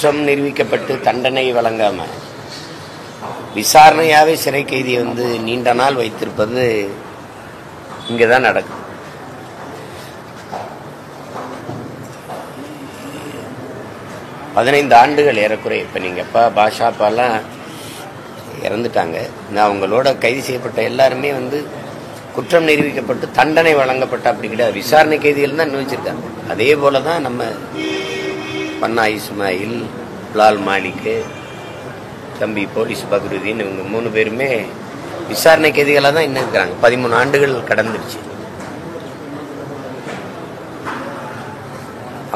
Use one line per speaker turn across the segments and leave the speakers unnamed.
குற்றம் நிரூபிக்கப்பட்டு தண்டனை வழங்காம விசாரணையாவே சிறை கைதியை நீண்ட நாள் வைத்திருப்பது இங்கதான் நடக்கும். பதினைந்து ஆண்டுகள் ஏறக்குறைய. இப்ப நீங்க பாஷாப்பாலாம் இறந்துட்டாங்க. அவங்களோட கைது செய்யப்பட்ட எல்லாருமே குற்றம் நிரூபிக்கப்பட்டு தண்டனை வழங்கப்பட்ட அப்படி கிடையாது, விசாரணை கைதிகள் தான் அனுபவிச்சிருக்காங்க. அதே போலதான் நம்ம பன்னா இஸ்மாயில், லால் மாலிக்கு, தம்பி போலீஸ் பக்ருதீன், இவங்க 3 பேருமே விசாரணை கைதிகளாக தான் இன்னும் இருக்கிறாங்க. 13 ஆண்டுகள் கடந்துருச்சு.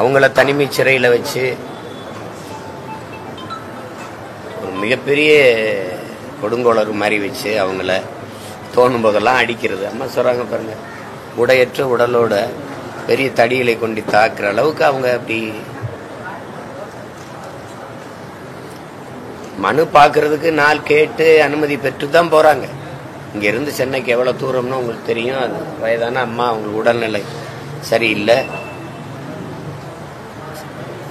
அவங்கள தனிமை சிறையில் வச்சு ஒரு மிகப்பெரிய கொடுங்கோளர் மாதிரி வச்சு அவங்கள தோணும் போதெல்லாம் அடிக்கிறது. அம்மா சொல்றாங்க பாருங்க, உடையற்ற உடலோட பெரிய தடிகளை கொண்டு தாக்குற அளவுக்கு அவங்க அப்படி மனு பார்க்கறதுக்கு நாள் கேட்டு அனுமதி பெற்று தான் போறாங்க. இங்க இருந்து சென்னைக்கு எவ்வளவு தூரம்னு உங்களுக்கு தெரியும். அது வயதான அம்மா, அவங்களுக்கு உடல்நிலை சரியில்லை,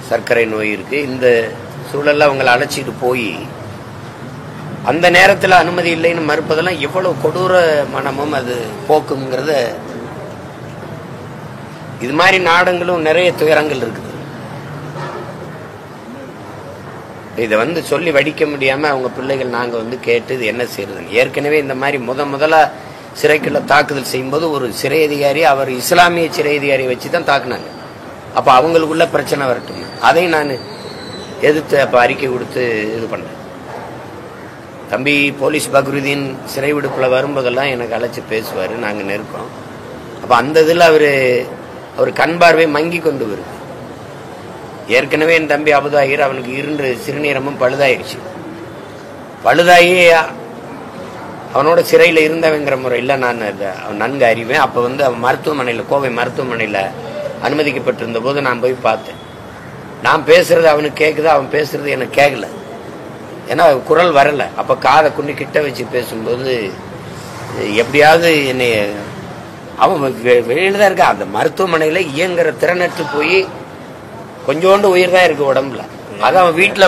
சர்க்கரை நோய் இருக்கு. இந்த சூழல்ல அவங்களை அழைச்சிட்டு போய் அந்த நேரத்தில் அனுமதி இல்லைன்னு மறுப்பதெல்லாம் எவ்வளவு கொடூர மனமும் அது போக்குங்கிறத. இது மாதிரி நாடங்களும் நிறைய துயரங்கள் இருக்குது. இதை சொல்லி வடிக்க முடியாம அவங்க பிள்ளைகள் நாங்க கேட்டு இது என்ன செய்யறது. ஏற்கனவே இந்த மாதிரி முதலா சிறைக்குள்ள தாக்குதல் செய்யும்போது ஒரு சிறை அதிகாரி, அவர் இஸ்லாமிய சிறை அதிகாரியை வச்சுதான் தாக்குனாங்க. அப்ப அவங்களுக்குள்ள பிரச்சனை வரட்டும், அதை நான் எதிர்த்து அப்ப அறிக்கை கொடுத்து இது பண்றேன். தம்பி போலீஸ் பக்ருதீன் சிறை விடுப்புல வரும்போதெல்லாம் எனக்கு அழைச்சு பேசுவாரு, நாங்க நெருக்கோம். அப்ப அந்த இதுல அவர் கண் பார்வை மங்கி கொண்டு வருது. ஏற்கனவே என் தம்பி அபுதாயிர், அவனுக்கு 2 சிறுநீரமும் பழுதாயிருச்சு. பழுதாயி அவனோட சிறையில் இருந்தவங்கிற முறையில் நான் அவன் நன்கு அறிவேன். அப்ப அவன் மருத்துவமனையில், கோவை மருத்துவமனையில் அனுமதிக்கப்பட்டிருந்த போது நான் போய் பார்த்தேன். நான் பேசுறது அவனுக்கு கேட்குது, அவன் பேசுறது எனக்கு கேட்கல. ஏன்னா குரல் வரல. அப்ப காதை குண்டி கிட்ட வச்சு பேசும்போது எப்படியாவது என்னை, அவன் வெளியில தான் இருக்கான். அந்த மருத்துவமனையில இயங்குற திறனற்று போய் கொஞ்சோண்டு உயிர் தான் இருக்கு உடம்புல. அதான் அவன் வீட்டுல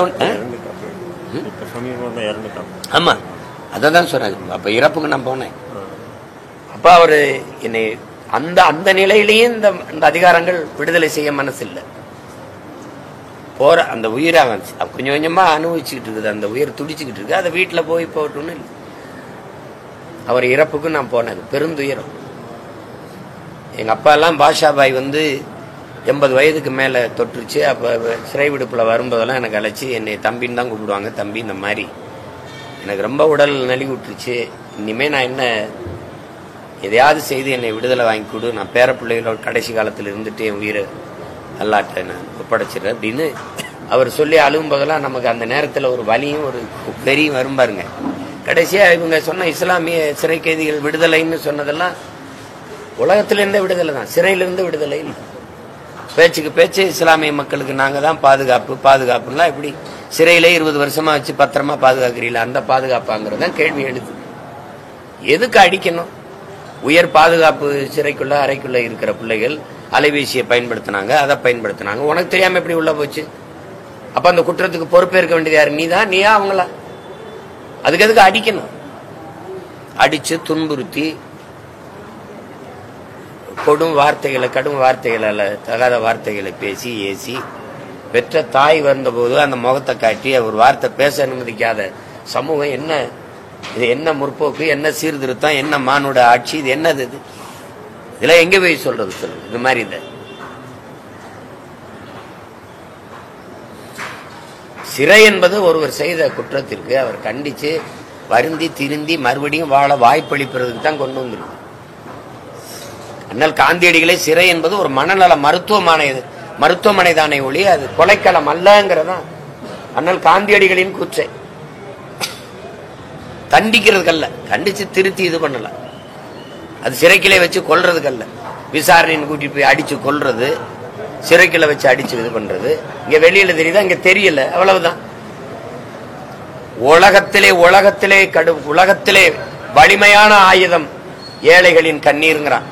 ஆமா அதான் சொன்னாங்க. அப்ப இறப்புக்கு நான் போனேன். அப்ப அவரு என்னை அந்த நிலையிலேயும் இந்த அதிகாரங்கள் விடுதலை செய்ய மனசு இல்லை. போற அந்த உயிரை அவன் கொஞ்சம் கொஞ்சமா அனுபவிச்சுக்கிட்டு இருக்குது. அந்த உயிர் துடிச்சுக்கிட்டு இருக்கு. அதை வீட்டுல போய் போட்டோன்னு இல்லை. அவர் இறப்புக்கு நான் போனேன். பெருந்துயரம். எங்க அப்பா எல்லாம் பாஷாபாய் 80 வயதுக்கு மேல தொற்றுச்சு. அப்ப சிறை விடுப்புல வரும்போதெல்லாம் எனக்கு அழைச்சி என்னை தம்பின்னு தான் கூப்பிடுவாங்க. தம்பி, இந்த மாதிரி எனக்கு ரொம்ப உடல் நலிவுட்டுருச்சு, இனிமே நான் என்ன எதையாவது செய்து என்னை விடுதலை வாங்கி கொடு, நான் பேர பிள்ளைகளோட கடைசி காலத்தில் இருந்துட்டு என் உயிரை அல்லாட்ட நான் ஒப்படைச்சிடுறேன் அப்படின்னு அவர் சொல்லி அழுகும் போதெல்லாம் நமக்கு அந்த நேரத்தில் ஒரு வலியும் ஒரு பெரிய வரும் பாருங்க. கடைசியா இவங்க சொன்ன இஸ்லாமிய சிறை கைதிகள் விடுதலைன்னு சொன்னதெல்லாம் உலகத்திலிருந்தே விடுதலை தான், சிறையிலிருந்து விடுதலை இல்லை. பேச்சுக்கு பேச்சு இஸ்லாமிய மக்களுக்கு நாங்க தான் பாதுகாப்புன்னா இப்படி சிறையிலே 20 வருஷமா வச்சு பத்திரமா பாதுகாக்கிறீங்களா, அந்த பாதுகாப்பாங்கிறதான் கேள்வி எழுது. எதுக்கு அடிக்கணும்? உயர் பாதுகாப்பு சிறைக்குள்ள அறைக்குள்ள இருக்கிற பிள்ளைகள் அலைபேசியை பயன்படுத்தினாங்க, அதை பயன்படுத்தினாங்க. உனக்கு தெரியாம எப்படி உள்ள போச்சு? அப்ப அந்த குற்றத்துக்கு பொறுப்பேற்க வேண்டியது யாரு? நீயா அவங்களா? அதுக்கு எதுக்கு அடிக்கணும்? அடிச்சு துன்புறுத்தி கடும் வார்த்தைகளை தகாத வார்த்தைகளை பேசி ஏசி பெற்ற தாய் வந்தபோது அந்த முகத்தை காட்டி ஒரு வார்த்தை பேச அனுமதிக்காத சமூகம் என்ன? இது என்ன முற்போக்கு, என்ன சீர்திருத்தம், என்ன மானுட ஆட்சி? இது என்னது? இது இதெல்லாம் எங்க போய் சொல்றது? சொல்லுங்க. இது மாதிரி சிறை என்பது ஒருவர் செய்த குற்றத்திற்கு அவர் கண்டிச்சு வருந்தி திருந்தி மறுபடியும் வாழ வாய்ப்பளிப்பதற்கு தான் கொண்டு வந்திருக்கு. அண்ணல் காந்தியடிகளே சிறை என்பது ஒரு மனநல மருத்துவமனை தானே ஒளி, அது கொலைக்களம் அல்லங்கிறதான் அண்ணல் காந்தியடிகளின் கூற்றை. தண்டிக்கிறதுக்கல்ல, கண்டிச்சு திருத்தி இது பண்ணலாம். அது சிறைக்கிலே வச்சு கொல்றதுக்கல்ல, விசாரணைன்னு கூட்டிட்டு போய் அடிச்சு கொல்றது, சிறைக்கில வச்சு அடிச்சு இது பண்றது. இங்க வெளியில தெரியுதா? இங்க தெரியல, அவ்வளவுதான். உலகத்திலே வலிமையான ஆயுதம் ஏழைகளின் கண்ணீர்ங்கிறான்.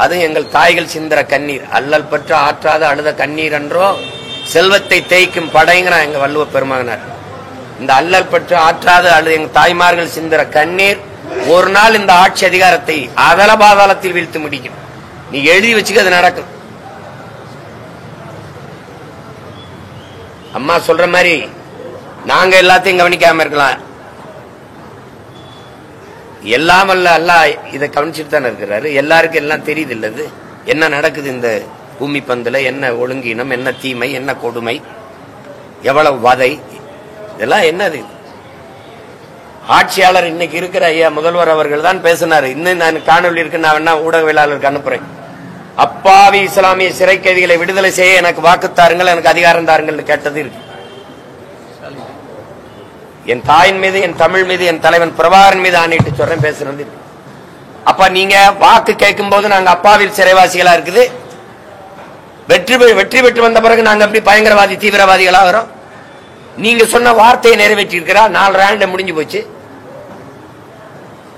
அது எங்கள் தாய்கள் சிந்துற கண்ணீர். அல்லல் பற்ற ஆற்றாத அழுத கண்ணீர் என்றோ செல்வத்தை தேய்க்கும் படைங்கிறான் எங்க வள்ளுவ பெருமகனார். இந்த அல்லல் பற்று ஆற்றாது அல்லது எங்க தாய்மார்கள் சிந்துற கண்ணீர் ஒரு நாள் இந்த ஆட்சி அதிகாரத்தை அதல பாதாளத்தில் வீழ்த்து முடிக்கும். நீ எழுதி வச்சுக்க, அது நடக்கும். அம்மா சொல்ற மாதிரி நாங்க எல்லாத்தையும் கவனிக்காம இருக்கலாம். எல்லாம் அல்ல இதை கவனிச்சுட்டு தானே இருக்கிறாரு. எல்லாருக்கும் எல்லாம் தெரியுது இல்லது என்ன நடக்குது இந்த பூமி பந்துல, என்ன ஒழுங்கீனம், என்ன தீமை, என்ன கொடுமை, எவ்வளவு வதை, இதெல்லாம் என்னது. ஆட்சியாளர் இன்னைக்கு இருக்கிற ஐயா முதல்வர் அவர்கள் தான் பேசினாரு. இன்னும் நான் காணொலி இருக்கு, நான் வேணா ஊடகவியலாளருக்கு அனுப்புறேன். அப்பாவி இஸ்லாமிய சிறை கைதிகளை விடுதலை செய்ய எனக்கு வாக்கு தாருங்கள், எனக்கு அதிகாரம் தாருங்கள் கேட்டது இருக்கு. என் தாயின் மீது, என் தமிழ் மீது, என் தலைவன் பிரபாகரன் மீது ஆணையிட்டு சொல்றேன், பேசுறது. அப்ப நீங்க வாக்கு கேட்கும் போது நாங்க அப்பாவில் சிறைவாசிகளா இருக்குது, வெற்றி பெற்று வந்த பிறகு நாங்க எப்படி பயங்கரவாதி தீவிரவாதிகளா வரோம்? நீங்க சொன்ன வார்த்தையை நிறைவேற்றி இருக்கிறா. 4 ராண்ட முடிஞ்சு போச்சு.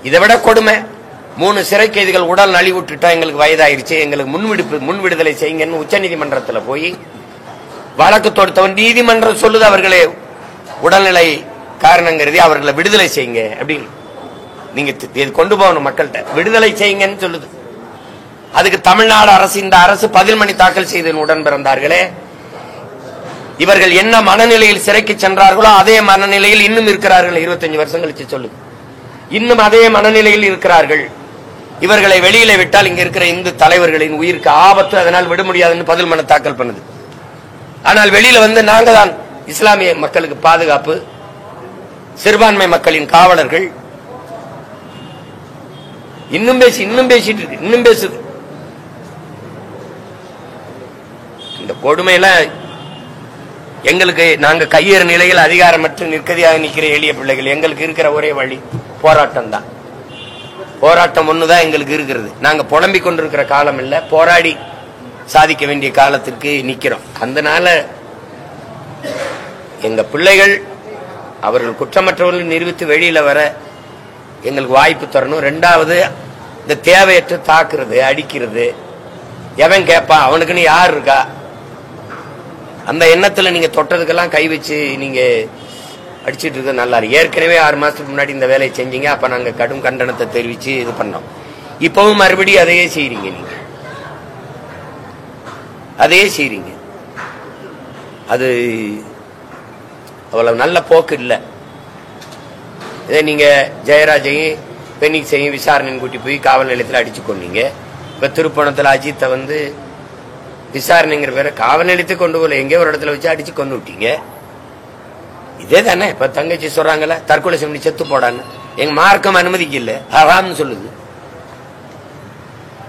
இதை விட கொடுமை, 3 சிறை கைதிகள் உடல் நலிவுட்டுட்டா எங்களுக்கு வயதாயிருச்சு, எங்களுக்கு முன் விடுதலை செய்யுங்கன்னு உச்ச நீதிமன்றத்தில் போய் வழக்கு தொடுத்தவன் நீதிமன்றம் சொல்லுது அவர்களே உடல்நிலை காரணம் கருதி அவர்களை விடுதலை செய்யுங்க அப்படின்னு. நீங்க கொண்டு போகணும் மக்கள்கிட்ட, விடுதலை செய்யுங்கன்னு சொல்லுது. அதுக்கு தமிழ்நாடு அரசு, இந்த அரசு பதில் மணி தாக்கல் செய்து உடன் பிறந்தார்களே, இவர்கள் என்ன மனநிலையில் சிறைக்கு சென்றார்களோ அதே மனநிலையில் இன்னும் இருக்கிறார்கள். 25 வருஷம் கழிச்சு சொல்லுது, இன்னும் அதே மனநிலையில் இருக்கிறார்கள். இவர்களை வெளியில விட்டால் இங்க இருக்கிற இந்து தலைவர்களின் உயிருக்கு ஆபத்து, அதனால் விட முடியாதுன்னு பதில் மனு தாக்கல் பண்ணுது. ஆனால் வெளியில வந்து நாங்க தான் இஸ்லாமிய மக்களுக்கு பாதுகாப்பு, சிறுபான்மை மக்களின் காவலர்கள். இன்னும் பேசிட்டு இருக்கு, இன்னும் பேசுது. இந்த கொடுமையெல்லாம் எங்களுக்கு, நாங்க கையேறு நிலையில் அதிகாரமற்று நிற்கதியாக நிற்கிற எளிய பிள்ளைகள், எங்களுக்கு இருக்கிற ஒரே வழி போராட்டம் தான். போராட்டம் ஒண்ணுதான் எங்களுக்கு இருக்கிறது. நாங்க புலம்பிக் கொண்டிருக்கிற காலம் இல்ல, போராடி சாதிக்க வேண்டிய காலத்திற்கு நிக்கிறோம். அதனால எங்க பிள்ளைகள் அவர்கள் குற்றமற்றவர்கள் நிரூபித்து வெளியில வர எங்களுக்கு வாய்ப்பு தரணும். 2வது, இந்த தேவையற்று தாக்குறது, அடிக்கிறது, எவன் கேட்பான், அவனுக்குன்னு யார் இருக்கா, அந்த எண்ணத்துல நீங்க தொட்டதுக்கெல்லாம் கை வச்சு நீங்க அடிச்சிட்டு இருக்க நல்லா இருக்கு. ஏற்கனவே 6 மாசத்துக்கு முன்னாடி இந்த வேலையை செஞ்சீங்க, அப்ப நாங்க கடும் கண்டனத்தை தெரிவிச்சு இது பண்ணோம். இப்பவும் மறுபடியும் அதையே செய்றீங்க, நீங்க அதையே செய்றீங்க. அது அவ்வளவு நல்ல போக்கு இல்ல. இதே நீங்க ஜெயராஜையும் பெனிக்ஸையும் விசாரணைன்னு கூட்டி போய் காவல் நிலையத்தில் அடிச்சு கொண்டீங்க. இப்ப திருப்பணத்துல அஜித்தை வந்து விசாரணைங்கிற பேர காவல் நிலையத்துக்கு கொண்டு போல எங்கேயோ ஒரு இடத்துல வச்சு அடிச்சு கொண்டு விட்டீங்க. இதே தானே இப்ப தங்கச்சி சொல்றாங்கல்ல, தற்கொலை செஞ்சு செத்து போடான்னு. எங்க மார்க்கம் அனுமதிக்கு இல்ல, ஹராம்னு சொல்லுது.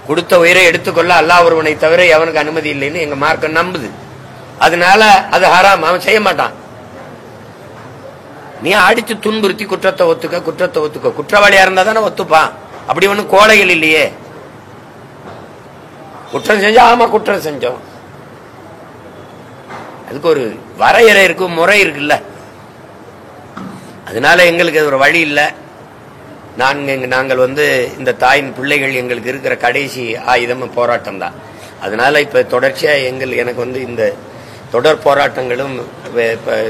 கொடுத்த உயிரை எடுத்துக்கொள்ள அல்லாஹ் ஒருவனை தவிர எவனுக்கு அனுமதி இல்லைன்னு எங்க மார்க்கம் நம்புது. அதனால அது ஹராம், அவன் செய்ய மாட்டான். நீ அடிச்சு துன்புறுத்தி குற்றத்தை ஒத்துக்க, குற்றவாளியா இருந்தா தானே ஒத்துப்பான். அப்படி ஒண்ணு கோழைகள் இல்லையே. குற்றம் செஞ்சா ஆமா குற்றம் செஞ்சோம், அதுக்கு ஒரு வரையறை இருக்கு, முறை இருக்குல்ல. அதனால எங்களுக்கு அது ஒரு வழி இல்லை. நாங்கள் வந்து இந்த தாயின் பிள்ளைகள் எங்களுக்கு இருக்கிற கடைசி ஆயுதம் போராட்டம் தான். அதனால இப்ப தொடர்ச்சியா எனக்கு வந்து இந்த தொடர் போராட்டங்களும்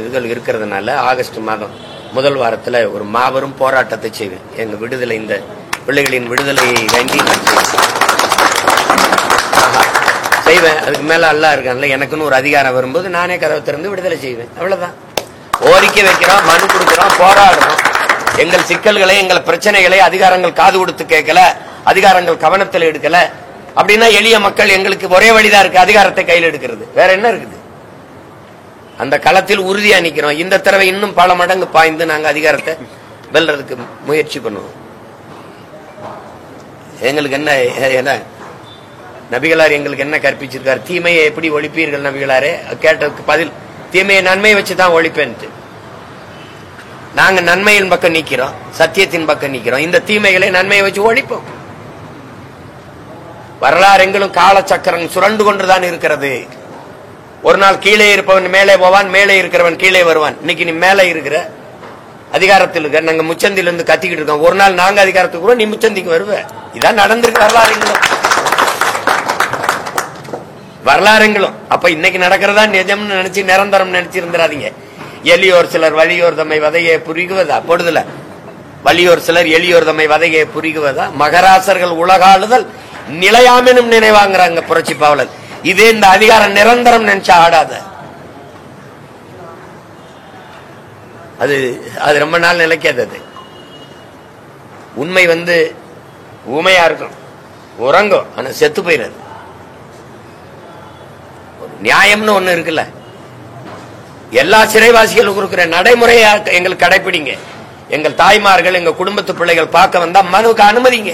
இதுகள் இருக்கிறதுனால ஆகஸ்ட் மாதம் முதல் வாரத்துல ஒரு மாபெரும் போராட்டத்தை செய்வேன். எங்க விடுதலை, இந்த பிள்ளைகளின் விடுதலையை வேண்டி நான் செய்வேன். அதுக்கு மேல அல்லா இருக்கான்ல, எனக்குன்னு ஒரு அதிகாரம் வரும்போது நானே கதவை திறந்து விடுதலை செய்வேன். அவ்வளவுதான். கோரிக்கை வைக்கிறோம், மனு கொடுக்கிறோம், போராடுறோம். எங்கள் சிக்கல்களை, எங்கள் பிரச்சனைகளை அதிகாரங்கள் காது கொடுத்து கேட்கல, அதிகாரங்கள் கவனத்தில் எடுக்கல அப்படின்னா எளிய மக்கள் எங்களுக்கு ஒரே வழிதான் இருக்கு, அதிகாரத்தை கையில் எடுக்கிறது. வேற என்ன இருக்குது? அந்த களத்தில் உறுதியா நிக்கிறோம். இந்த தடவை இன்னும் பல மடங்கு பாய்ந்து நாங்க அதிகாரத்தை வெல்றதுக்கு முயற்சி பண்ணுவோம். எங்களுக்கு என்ன நபிகளார் எங்களுக்கு என்ன கற்பிச்சிருக்காரு? தீமையை எப்படி ஒழிப்பீர்கள் நபிகளாரே கேட்டதுக்கு பதில், தீமையை நன்மையை வச்சுதான் ஒழிப்பேன்ட்டு. நாங்க நன்மையின் பக்கம் நிக்கிறோம், சத்தியத்தின் பக்கம் நிக்கிறோம். இந்த தீமைகளை நன்மையை வச்சு ஒழிப்போம். வரலாறு எங்களும் காலச்சக்கரம் சுரண்டு கொண்டுதான் இருக்கிறது. ஒரு நாள் கீழே இருப்பவன் மேலே போவான், மேலே இருக்கிறவன் கீழே வருவான். இன்னைக்கு நீ மேலே இருக்கிற அதிகாரத்தில் இருக்க, நாங்க முச்சந்தில இருந்து கத்திக்கிட்டு இருக்கோம். ஒரு நாள் நாங்க அதிகாரத்துக்கு நீ முச்சந்திக்கு வருவ. இதான் நடந்திருக்கு வரலாறு. வரலாறுங்களும். அப்ப இன்னைக்கு நடக்கிறதா நிஜம்னு நினைச்சு நிரந்தரம் நினைச்சிருந்துடாதீங்க. எளியோர் சிலர் வலியோர் தம்மை வதையை புரிகுவதா பொழுதுல, வலியோர் சிலர் எளியோர் தம்மை வதையை புரிகுவதா, மகராசர்கள் உலகாளுதல் நிலையாமெனும் நினைவாங்கிறாங்க புரட்சி பாவலர். இதே இந்த அதிகாரம் நிரந்தரம் நினைச்சா ஆடாத. அது அது ரொம்ப நாள் நிலைக்காது. அது உண்மை ஊமையா இருக்கும், உறங்கும், ஆனா செத்து போயிடாது. நியாயம்னு ஒண்ணு இருக்குல்ல, எல்லா சிறைவாசிகளுக்கும் இருக்கிற நடைமுறையா எங்களுக்கு கடைபிடிங்க. எங்கள் தாய்மார்கள் எங்க குடும்பத்து பிள்ளைகள் பார்க்க வந்தா மனுவுக்கு அனுமதிங்க.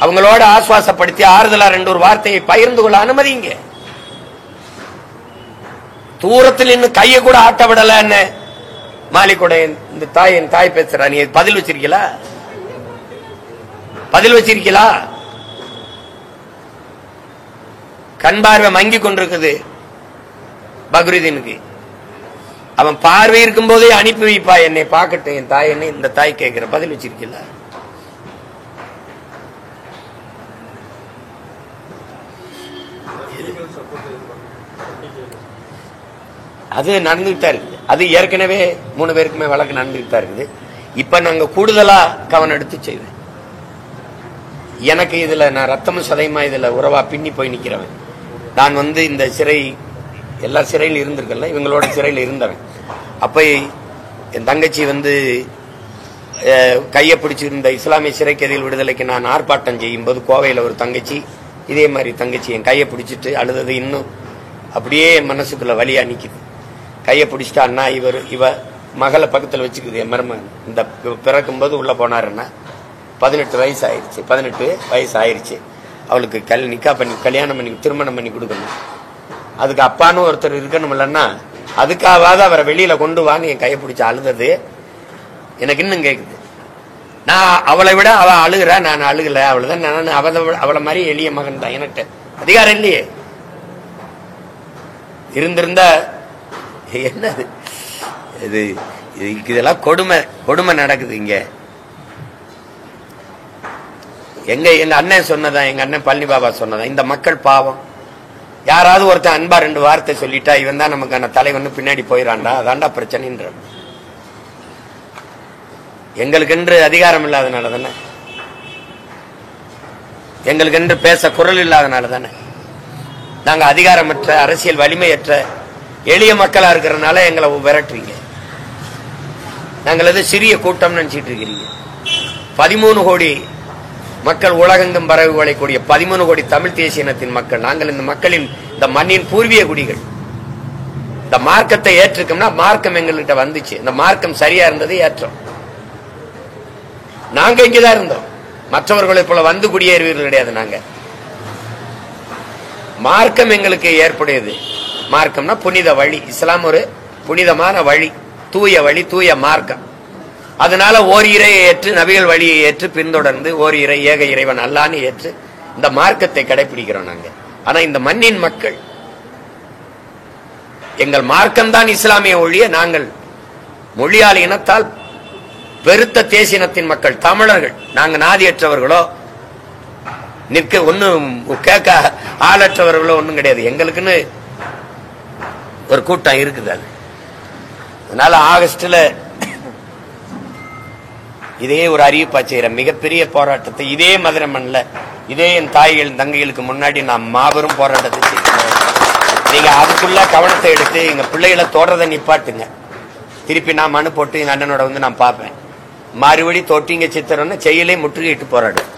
அவங்களோட ஆசுவாசப்படுத்தி ஆறுதலா 2 ஒரு வார்த்தையை பகிர்ந்து கொள்ள அனுமதிங்க. தூரத்தில் இன்னும் கையை கூட ஆட்ட விடலன்னு மாலிக்கூட இந்த என் தாய் பேசுறா. நீ பதில் வச்சிருக்கீங்களா? பதில் வச்சிருக்கீங்களா? கண் பார்வை மங்கி கொண்டிருக்குது பக்ரீதீனுக்கு. அவன் பார்வை இருக்கும் போதே அனுப்பி வைப்பா, என்னை பார்க்கட்டும் என் தாய், என்ன இந்த தாய் கேட்கிற பதில் வச்சிருக்கீங்களா? அது நடந்துகிட்டா இருக்குது. அது ஏற்கனவே 3 பேருக்குமே வழக்கு நடந்துகிட்டா இருக்குது. இப்ப நாங்க கூடுதலா கவனம் எடுத்து செய்வேன். எனக்கு இதுல நான் ரத்தமும் சதையுமா இதுல உறவா பின்னி போய் நிக்கிறவன். நான் இந்த சிறை எல்லா சிறையில் இருந்திருக்கல, இவங்களோட சிறையில் இருந்தவன். அப்ப என் தங்கச்சி கையை பிடிச்சிருந்த இஸ்லாமிய சிறை கைதிகள் விடுதலைக்கு நான் ஆர்ப்பாட்டம் செய்யும் போது கோவையில் ஒரு தங்கச்சி இதே மாதிரி தங்கச்சி என் கையை பிடிச்சிட்டு அழுதது இன்னும் அப்படியே என் மனசுக்குள்ள வலியா நிக்குது. கையை பிடிச்சிட்டா, அண்ணா இவ மகளை பக்கத்தில் வச்சுக்குது. என் மருமகன் இந்த பிறக்கும் போது உள்ள போனாருன்னா 18 வயசு ஆயிடுச்சு. 18 வயசு ஆயிடுச்சு. அவளுக்கு நிக்கா பண்ணி கல்யாணம் பண்ணி திருமணம் பண்ணி கொடுக்கணும். அதுக்கு அப்பான்னு ஒருத்தர் இருக்கணும் இல்லைன்னா அதுக்காவது அவரை வெளியில கொண்டு வான்னு என் கையை பிடிச்சி அழுதது எனக்கு இன்னும் கேக்குது. நான் அவளை விட அவ அழுகுறா, நான் அழுகல. அவளதான் நான் அவளை மாதிரி எளிய மகன் தான். எனக்கு அதிகாரம் இல்லையே. இருந்திருந்தா என்னது இது? இதெல்லாம் கொடுமை நடக்குது இங்க. எங்க அண்ணன் சொன்னதா, எங்க அண்ணன் பழனி பாபா சொன்னதா, இந்த மக்கள் பாவம். யாராவது ஒருத்தன் அன்பா 2 வார்த்தை சொல்லிட்டா இவன் தான் நமக்கான தலைவன் பின்னாடி போயிடான்டா, அதான்டா பிரச்சனைன்ற. எங்களுக்கு என்று அதிகாரம் இல்லாதனால தானே, எங்களுக்கு என்று பேச குரல் இல்லாதனால தானே, நாங்க அதிகாரமற்ற அரசியல் வலிமையற்ற எளிய மக்களா இருக்கிறதுனால எங்களை விரட்டுறீங்க. நாங்கள் சிறிய கூட்டம் நினைச்சிட்டு இருக்கிறீங்க. 13 கோடி மக்கள் உலகெங்கும் பரவி வாழக்கூடிய 13 கோடி தமிழ் தேசிய இனத்தின் மக்கள் நாங்கள். இந்த மக்களின் இந்த மண்ணின் பூர்வீக குடிகள். இந்த மார்க்கத்தை ஏற்றுக்கோம்னா மார்க்கம் எங்கள்கிட்ட வந்துச்சு. இந்த மார்க்கம் சரியா இருந்தது ஏற்றோம். நாங்க இங்கதான் இருந்தோம். மற்றவர்களை போல குடியேறுவீர்கள் கிடையாது. நாங்க மார்க்கம் எங்களுக்கு ஏற்புடையது. மார்க்கம்னா புனித வழி. இஸ்லாம் ஒரு புனிதமான வழி, தூய வழி, தூய மார்க்கம். அதனால ஓர் இறையை ஏற்று நபிகள் வழியை ஏற்று பின்தொடர்ந்து ஓர் இறை ஏக இறைவன் அல்லான்னு ஏற்று இந்த மார்க்கத்தை கடைபிடிக்கிறோம் நாங்க. ஆனா இந்த மண்ணின் மக்கள் எங்கள் மார்க்கம் தான் இஸ்லாமிய ஒழிய நாங்கள் மொழியால் இனத்தால் பெருத்த தேசியனத்தின் மக்கள் தமிழர்கள். நாங்க நாதியற்றவர்களோ நிற்க ஒன்னும் கேட்க ஆளற்றவர்களோ ஒன்னும் கிடையாது. எங்களுக்குன்னு ஒரு கூட்டம் இருக்குது. அது அதனால ஆகஸ்ட்ல இதே ஒரு அறிவிப்பா செய்யற மிகப்பெரிய போராட்டத்தை இதே மதுரை மண்ணில் இதே என் தாய்கள் தங்கைகளுக்கு முன்னாடி நான் மாபெரும் போராட்டத்தை செய்கிறேன். நீங்க அதுக்குள்ள கவனத்தை எடுத்து எங்க பிள்ளைகளை தோன்றதை நிப்பாட்டுங்க. திருப்பி நான் மனு போட்டு எங்க அண்ணனோட நான் பார்ப்பேன். மறுபடி தொட்டிங்க சித்திரம்னு செயலே முற்றுகையிட்டு போராடும்.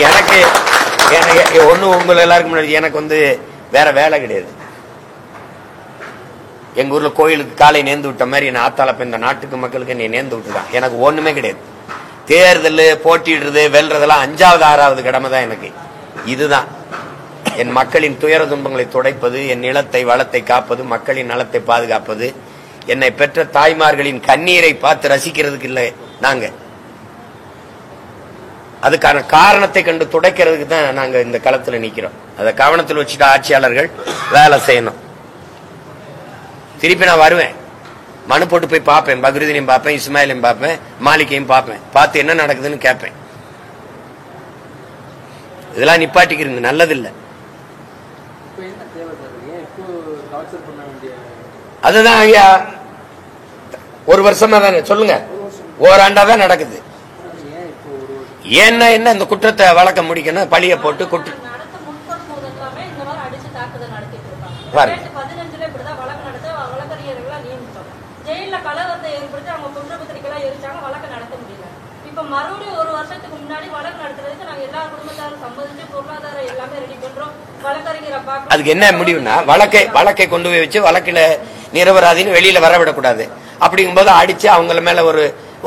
எனக்கு ஒண்ணு உங்களை எல்லாருக்கும் முன்னாடி எனக்கு வேற வேலை கிடையாது. எங்க ஊர்ல கோயிலுக்கு காலை நேர்ந்து விட்ட மாதிரி என்ன ஆத்தாளப்ப இந்த நாட்டுக்கு மக்களுக்கு நீ நேர்ந்து விட்டுதான். எனக்கு ஒண்ணுமே கிடையாது. தேர்தல் போட்டிடுறது வெல்றதெல்லாம் 5வது 6வது கடமை தான் எனக்கு. இதுதான் என் மக்களின் துயர துன்பங்களை துடைப்பது, என் நிலத்தை வளத்தை காப்பது, மக்களின் நலத்தை பாதுகாப்பது, என்னை பெற்ற தாய்மார்களின் கண்ணீரை பார்த்து ரசிக்கிறதுக்கு இல்லை. நாங்க அதுக்கான காரணத்தை கண்டு துடைக்கிறதுக்கு தான் நாங்க இந்த களத்துல நிக்கிறோம். அதை கவனத்தில் வச்சுட்டு ஆட்சியாளர்கள் வேலை செய்யணும். திருப்பி நான் வருவேன், மனு போட்டு போய் பார்ப்பேன். பக்ரீதனையும் பார்ப்பேன், இஸ்மாயிலையும் பார்ப்பேன், மாலிகையும் பார்ப்பேன். பார்த்து என்ன நடக்குதுன்னு கேட்பேன். இதெல்லாம் நிப்பாட்டிக்கிறீங்க, நல்லதில்லை. அதுதான் ஐயா, ஒரு வருஷமா தானே சொல்லுங்க, ஓராண்டா தான் நடக்குது. ஏன்னா என்ன, இந்த குற்றத்தை வழக்க முடிக்கணும், பழிய போட்டு குற்ற
மறுபடியும் ஒரு வருஷத்துக்கு முன்னாடி வழக்கு நடத்துறதுக்கு நாங்க எல்லா குடும்பத்தாரும் சம்மதிச்சு பொருளாதாரம் எல்லாமே ரெடி பண்றோம். வழக்கறிஞரை பார்க்க
அதுக்கு என்ன முடிவுனா, வழக்கை கொண்டு போய் வச்சு வழக்கில நிரபராதின்னு வெளியில வரவிடக்கூடாது. அப்படிங்கும்போது அடிச்சு அவங்கள மேல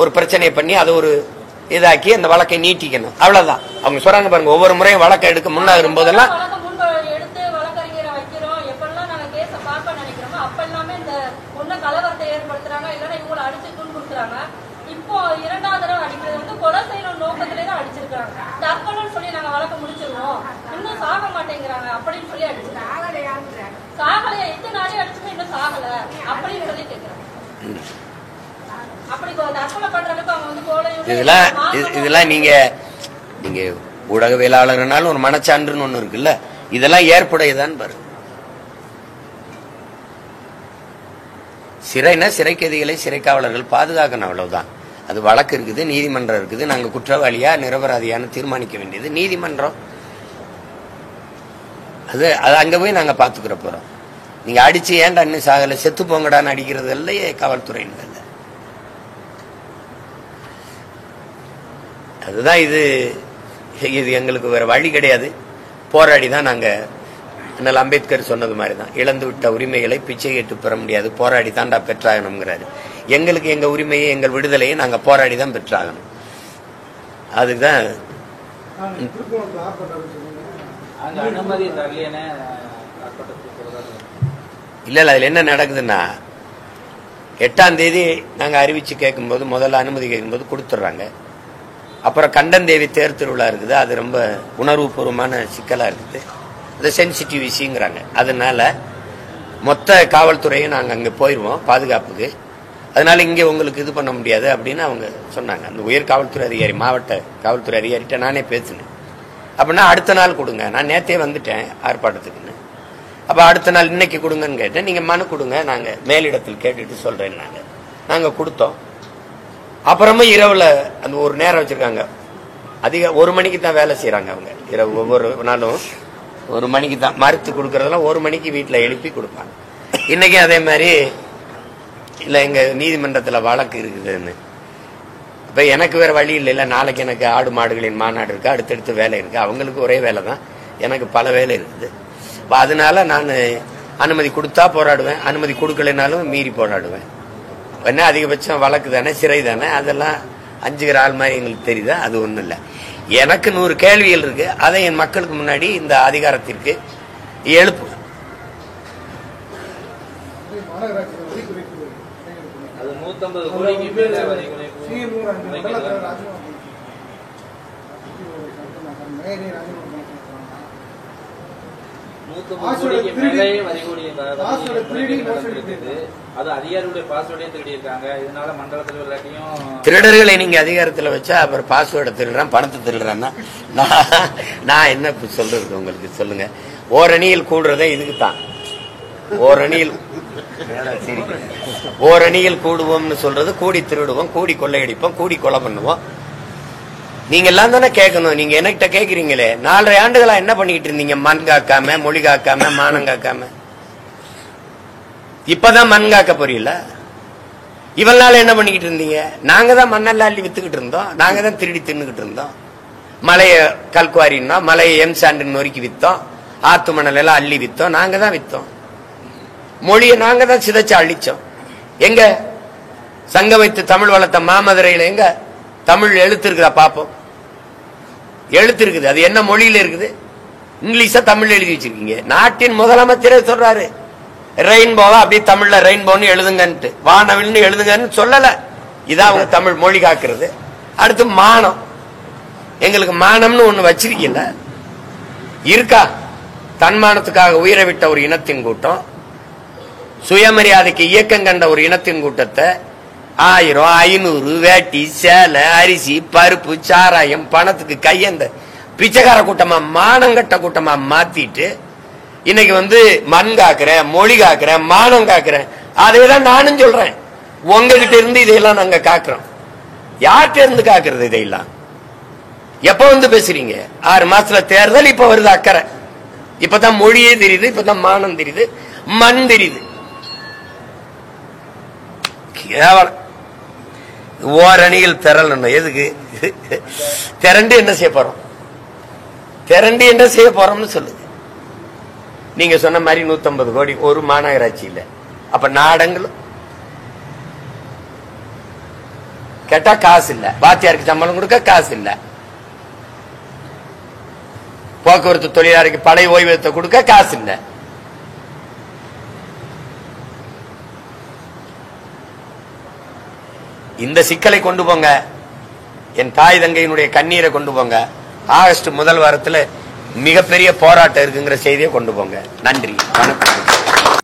ஒரு பிரச்சனை பண்ணி அதை ஒரு இதாக்கி அந்த வழக்கை நீட்டிக்கணும். அவ்வளவுதான் அவங்க சொல்றாங்க பாருங்க. ஒவ்வொரு முறையும் வழக்கை எடுக்க முன்னாகும் போதெல்லாம்
எடுத்து வழக்கறிஞரை வைக்கிறோம். எப்பெல்லாம் நாங்க கேஸ பார்க்க நினைக்கிறோமோ அப்ப எல்லாமே இந்த ஒண்ணு கலவரத்தை ஏற்படுத்துறாங்க, இல்லைன்னா இவங்களை அடிச்சு துன்புறுத்துறாங்க. இப்போ இரண்டாவது தடவை அடிக்கிறது வந்து கொலை செய்யணும் நோக்கத்திலே தான் அடிச்சிருக்காங்க. தற்கொலைன்னு சொல்லி நாங்க வழக்க முடிச்சிருவோம், இன்னும் சாக மாட்டேங்கிறாங்க அப்படின்னு சொல்லி அடிச்சிருக்காங்க. சாகலையா, எத்தனை நாளே அடிச்சுட்டு இன்னும் சாகல அப்படின்னு சொல்லி கேட்கிறாங்க. அப்படி தற்கொலை பண்ற அளவுக்கு அவங்க வந்து
இதெல்லாம் நீங்க ஊடகவியலாளர்னாலும் ஒரு மனச்சான்றுன்னு ஒண்ணு இருக்குல்ல, இதெல்லாம் ஏற்புடையதான் பாருங்க. சிறைனா சிறை கைதிகளை சிறை காவலர்கள் பாதுகாக்கணும், அவ்வளவுதான். அது வழக்கு இருக்குது, நீதிமன்றம் இருக்குது. நாங்க குற்றவாளியா நிரபராதியான தீர்மானிக்க வேண்டியது நீதிமன்றம். அது அங்க போய் நாங்க பாத்துக்கிற போறோம். நீங்க அடிச்சு ஏன்டா இன்னும் சாகல, செத்து போங்கடான்னு அடிக்கிறது இல்லையே காவல்துறையினர். அதுதான் இது எங்களுக்கு வேற வழி கிடையாது. போராடி தான் நாங்க, அண்ணல் அம்பேத்கர் சொன்னது மாதிரிதான், இழந்து விட்ட உரிமைகளை பிச்சை கேட்டு பெற முடியாது, போராடி தான்டா பெற்றாகணுங்கிறாரு. எங்களுக்கு எங்க உரிமையை எங்கள் விடுதலையை நாங்க போராடி தான் பெற்றாகணும். அதுதான் இல்ல அதுல என்ன நடக்குதுன்னா, 8ஆம் தேதி நாங்க அறிவிச்சு கேட்கும்போது, முதல்ல அனுமதி கேட்கும்போது கொடுத்துட்றாங்க. அப்புறம் கண்டந்தேவி தேர் திருவிழா இருக்குது, அது ரொம்ப உணர்வு பூர்வமான சிக்கலா இருக்குது, அது சென்சிட்டிவ் இஷ்யூங்கிறாங்க. அதனால மொத்த காவல்துறையும் நாங்க அங்க போயிருவோம் பாதுகாப்புக்கு. அதனால இங்க உங்களுக்கு இது பண்ண முடியாது அப்படின்னு அவங்க சொன்னாங்க. அந்த உயர் காவல்துறை அதிகாரி, மாவட்ட காவல்துறை அதிகாரிகிட்ட நானே பேசினேன். அப்படின்னா அடுத்த நாள் கொடுங்க, நான் நேத்தே வந்துட்டேன் ஆர்ப்பாட்டத்துக்குன்னு. அப்ப அடுத்த நாள் இன்னைக்கு கொடுங்கன்னு கேட்டேன். நீங்க மனு கொடுங்க, நாங்க மேலிடத்தில் கேட்டுட்டு சொல்றேன். நாங்க கொடுத்தோம். அப்புறமா இரவுல அந்த ஒரு நேரம் வச்சிருக்காங்க, அதிக 1 மணிக்கு தான் வேலை செய்யறாங்க அவங்க. இரவு ஒவ்வொரு நாளும் 1 மணிக்கு தான் மறுத்து கொடுக்கறதெல்லாம் 1 மணிக்கு வீட்டுல எழுப்பி கொடுப்பாங்க. இன்னைக்கு அதே மாதிரி இல்ல, எங்க நீதிமன்றத்துல வழக்கு இருக்குதுன்னு. இப்ப எனக்கு வேற வழி இல்லை. நாளைக்கு எனக்கு ஆடு மாடுகளின் மாநாடு இருக்கு, அடுத்தடுத்து வேலை இருக்கு. அவங்களுக்கு ஒரே வேலை தான், எனக்கு பல வேலை இருக்குது. அதனால நான் அனுமதி கொடுத்தா போராடுவேன், அனுமதி கொடுக்கலைனாலும் மீறி போராடுவேன். என்ன அதிகபட்சம் வழக்கு தானே, சிறை தானே, அதெல்லாம் அஞ்சுகிற ஆள் மாதிரி எங்களுக்கு தெரியுதா? அது ஒண்ணும் இல்லை. எனக்கு 100 கேள்விகள் இருக்கு, அதை என் மக்களுக்கு முன்னாடி இந்த அதிகாரத்திற்கு எழுப்பு. திருடர்களை நீங்க அதிகாரத்தில் வச்சா அப்புறம் பாஸ்வேர்டை திருடுறான், பணத்தை திருடுறான்னா நான் என்ன சொல்றது உங்களுக்கு? சொல்லுங்க. ஓரணியில் கூடுறதே இதுக்குத்தான். ஓரணியில் கூடுவோம்னு சொல்றது, கூடி திருடுவோம், கூடி கொள்ளையடிப்போம், கூடி கொலை பண்ணுவோம். நீங்க எல்லாம் தானே கேட்கணும். நீங்க என்கிட்ட கேட்கறீங்களே, 4.5 ஆண்டுகளா என்ன பண்ணிட்டு இருந்தீங்க? மண் காக்காம, மொழி காக்காம, மானம் காக்காம. இப்பதான் மண் காக்க போறீங்களா? இவ்வளவு நாள் என்ன பண்ணிக்கிட்டு இருந்தீங்க? நாங்க தான் மண்ணெல்லாம் அள்ளி வித்துக்கிட்டு இருந்தோம், நாங்க தான் திருடி தின்னுக்கிட்டு இருந்தோம். மலைய கல்குவாரின்னா மலையை எம்சாண்டு நொறுக்கி வித்தோம், ஆத்து மணல் எல்லாம் அள்ளி வித்தோம், நாங்க தான் வித்தோம். மொழியை நாங்க தான் சிதைச்சு அழிச்சோம். எங்க சங்கம் வைத்து தமிழ் வளர்த்த மாமதுரையில எங்க தமிழ் எழுத்து இருக்குதா பாப்போம்? எழுத்து இருக்குது, அது என்ன மொழியில இருக்குது? இங்கிலீஷா தமிழ்ல எழுதி வச்சிருக்கீங்க. நாட்டின் முதலமைச்சரே சொல்றாரு, ரெயின்போவா அப்படி தமிழ்ல ரெயின்போன்னு எழுதுங்கன்ட்டு, வானவில்னு எழுதுங்கன்னு சொல்லல. இதான் அவங்க தமிழ் மொழி காக்குறது. அடுத்து மானம், எங்களுக்கு மானம்னு ஒண்ணு வச்சிருக்கீங்க இருக்கா? தன்மானத்துக்காக உயிரை விட்ட ஒரு இனத்தின் கூட்டம், சுயமரியாதைக்கு இயக்கம் கண்ட ஒரு இனத்தின் கூட்டத்தை 1000, 500 வேட்டி, சேலை, அரிசி, பருப்பு, சாராயம், பணத்துக்கு கையந்த பிச்சைக்கார கூட்டமா, மானங்கட்ட கூட்டமா மாத்திட்டு இன்னைக்கு மண் காக்குறேன், மொழி காக்குறேன், மானம் காக்குறேன். அதேதான் நானும் சொல்றேன். உங்ககிட்ட இருந்து இதையெல்லாம் நாங்க காக்குறோம். யார்கிட்ட இருந்து காக்குறது இதையெல்லாம்? எப்ப பேசுறீங்க? 6 மாசத்துல தேர்தல், இப்ப வருது அக்கறை. இப்பதான் மொழியே தெரியுது, இப்பதான் மானம் தெரியுது, மண் தெரியுது. கேவலம். ஓரணியில் திரளணும். எதுக்கு திரண்டு என்ன செய்ய போறோம்? திரண்டு என்ன செய்ய போறோம்னு சொல்லுங்க. நீங்க சொன்ன மாதிரி 150 கோடி ஒரு மாநகராட்சி இல்ல. அப்ப நாடங்களும் கேட்டா காசு இல்ல. வாத்தியாருக்கு சம்பளம் கொடுக்க காசு இல்ல. போக்குவரத்து தொழிலாளருக்கு பழைய ஓய்வூதியத்தை கொடுக்க காசு இல்ல. இந்த சிக்கலை கொண்டு போங்க. என் தாய் தங்கையினுடைய கண்ணீரை கொண்டு போங்க. ஆகஸ்ட் முதல் வாரத்தில் மிகப்பெரிய போராட்டம் இருக்குங்கிற செய்தியை கொண்டு போங்க. நன்றி, வணக்கம்.